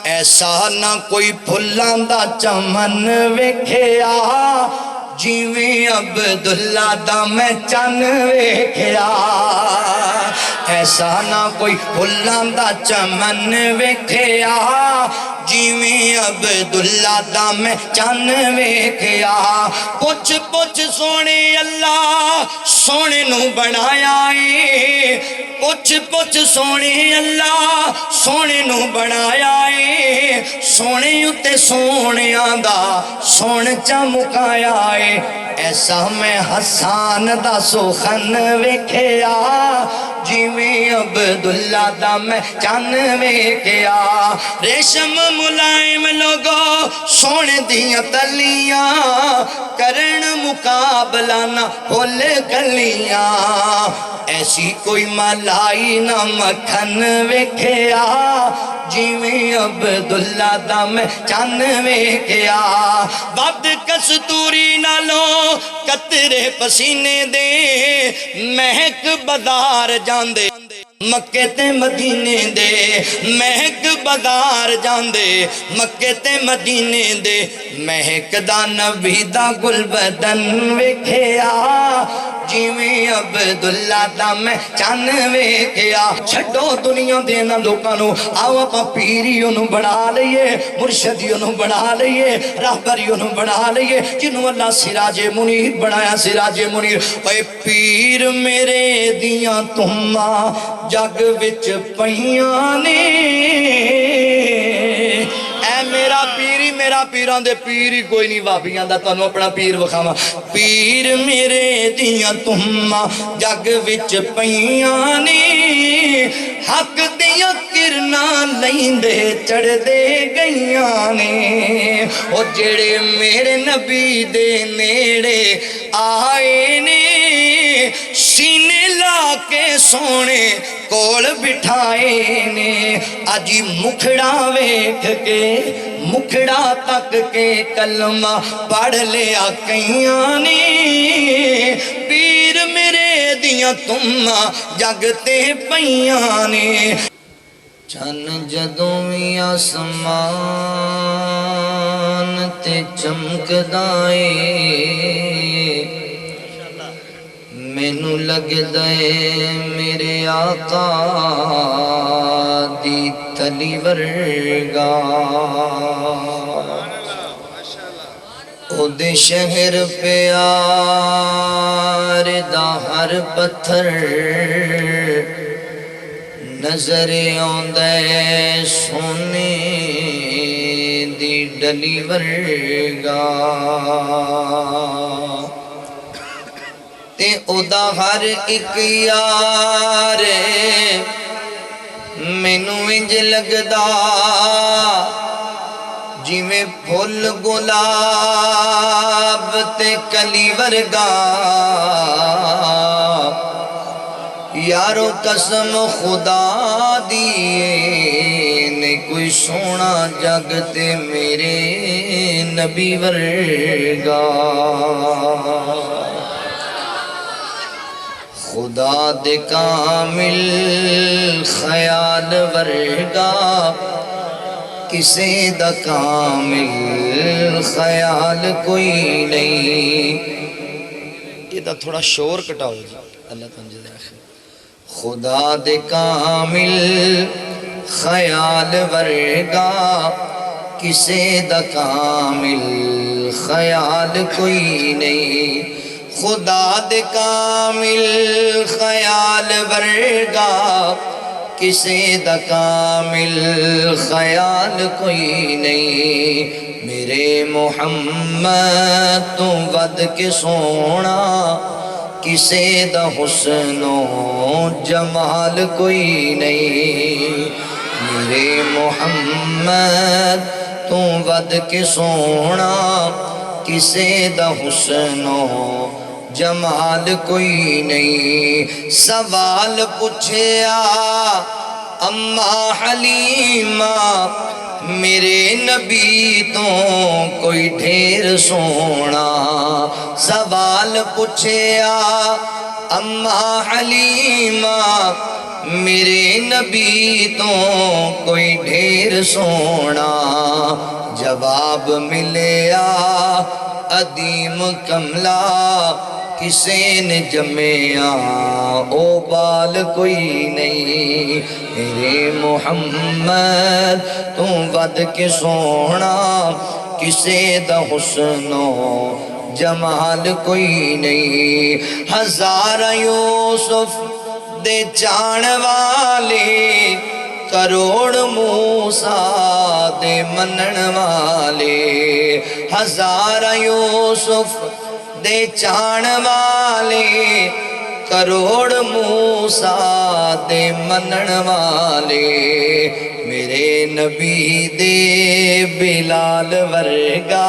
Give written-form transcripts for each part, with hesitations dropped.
ایسا نہ کوئی پھلاں دا چمن ویکھیا جیویں عبداللہ دا میں چن ویکھیا ایسا نہ کوئی پھلاں دا چمن ویکھیا جیویں عبداللہ دا میں چن ویکھیا پوچھ پوچھ سونے اللہ سونے نو بنایا اے پوچھ پوچھ سونے اللہ سونے نو بنایا اے سونے اتے سونیاں دا سون چمکایا اے ایسا میں حسان دا سخن ویکھیا جیویں عبداللہ دا میں چن ویکھیا ریشم ملائم لوگو سونے دیاں تلیاں کرن مقابلہ نہ بھول گلیاں ایسی کوئی ملائی نہ مکھن ویکھیا جیویں عبداللہ دا میں چن ویکھیا ود کستوری نالوں قطرے پسینے دے مہک بازار جاندے مکے تے مدینے دے مہک بازار جاندے مکے تے مدینے دے مہک دا نبی دا گل بدن ویکھیا جیویں عبداللہ دا میں چن ویکھیا چھڈو دنیا دے نہ لوکاں نو آؤ اپاں پیریوں نو بنا لئیے مرشدیوں نو بنا لئیے راہبریوں نو بنا لئیے جنہوں اللہ سراج منیر بنایا سراج منیر اے پیر میرے دیاں تماں جگ وچ پئیاں نے اے میرا پیران دے پیری کوئی نہیں وابیاں دا تانوں اپنا پیر وکھاواں پیر میرے دیاں تماں جگ وچ پئیاں نے حق دیاں کرنا لیندے چڑھ دے گئیاں نے او جڑے میرے نبی دے نیڑے آئے نے سینے لا کے سونے کول بٹھائے نے اجی مکھڑا ویکھ کے مکھڑا تک کے کلمہ پڑھ لیا کئیاں نے پیر میرے دیاں تماں جگتے پئیاں نے چن جدوں وی آسمان تے چمکدا اے مینوں لگدا اے میرے آقا دی تلی ورگا او دے شہر پیار دا ہر پتھر نظر آندا اے سونے دی ڈلی ورگا تے او دا ہر ایک یار مینوں انج لگدا جویں پھل گلاب تے کلی ورگا یارو قسم خدا دی نے کوئی سونا جگ تے میرے نبی ورگا خدا دے کامل خیال ورگا کسے دا کامل خیال کوئی نہیں یہ دا تھوڑا شور کٹاؤ جی اللہ تنجھے دے آخر خدا دے کامل خیال ورگا کسے دا کامل خیال کوئی نہیں خدا دے کامل خیال ورگا کسے دا کامل خیال کوئی نہیں میرے محمد تو ود کے سونا کسے دا حسن و جمال کوئی نہیں میرے محمد تو ود کے سونا کسے دا حسن و جمال کوئی نہیں سوال پوچھیا اماں حلیمہ میرے نبی تو کوئی ڈھیر سونا سوال پوچھیا اما حلیمہ میرے نبی تو کوئی ڈھیر سونا جواب ملیا عدیم کملا کسے نے جمیا او بال کوئی نہیں میرے محمد تو ود کے سونا کسے دا حسن و جمال کوئی نہیں ہزار یوسف دے جان والے کروڑ موسیٰ دے منن والے ہزار یوسف دے جان والے کروڑ موسیٰ دے منن والے میرے نبی دے بلال ورگا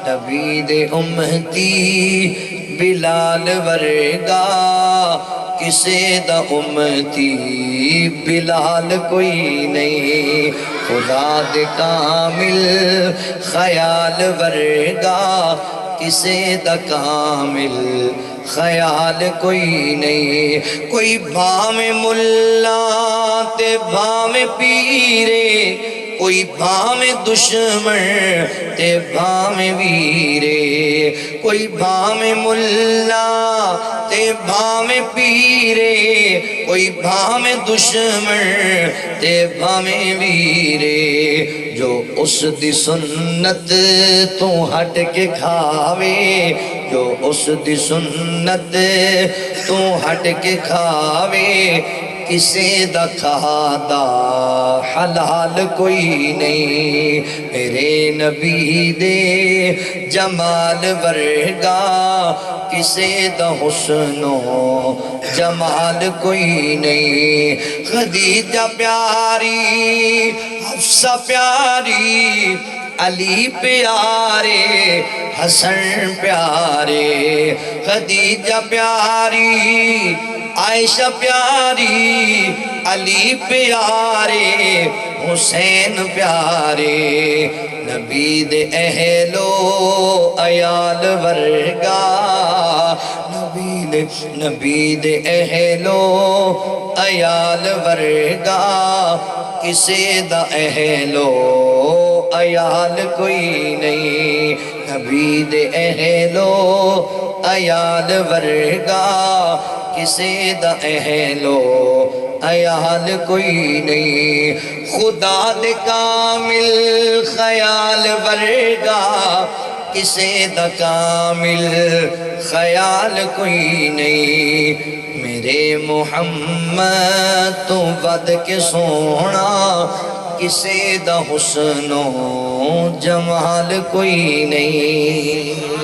نبی دے امتی بلال ورگا کسے دا امتی بلال کوئی نہیں خدا دے کامل خیال ورگا کسے دا کامل خیال کوئی نہیں کوئی بھام ملا تے بھام پیرے کوئی بھام دشمن تے بھام ویرے کوئی بھام ملا تے بھام پیرے کوئی بھام دشمن تے بھام ویرے جو اس دی سنت تو ہٹ کے کھاوے جو اس دی سنت تو ہٹ کے کھاوے کسے دا کھادا حلال کوئی نہیں میرے نبی دے جمال ورگا کسے دا حسن و جمال کوئی نہیں خدیجہ پیاری حفصہ پیاری علی پیارے حسن پیارے خدیجہ پیاری عائشہ پیاری علی پیارے حسین پیارے نبی دے اہلو عیال ورگا نبی دے اہلو عیال ورگا کسے دا اہلو عیال کوئی نہیں نبی دے اہلو عیال ورگا کسے دا اہلو عیال کوئی نہیں خدا دے کامل خیال ورگا کسے دا کامل خیال کوئی نہیں میرے محمد تو ود کے سونا کسے دا حسن و جمال کوئی نہیں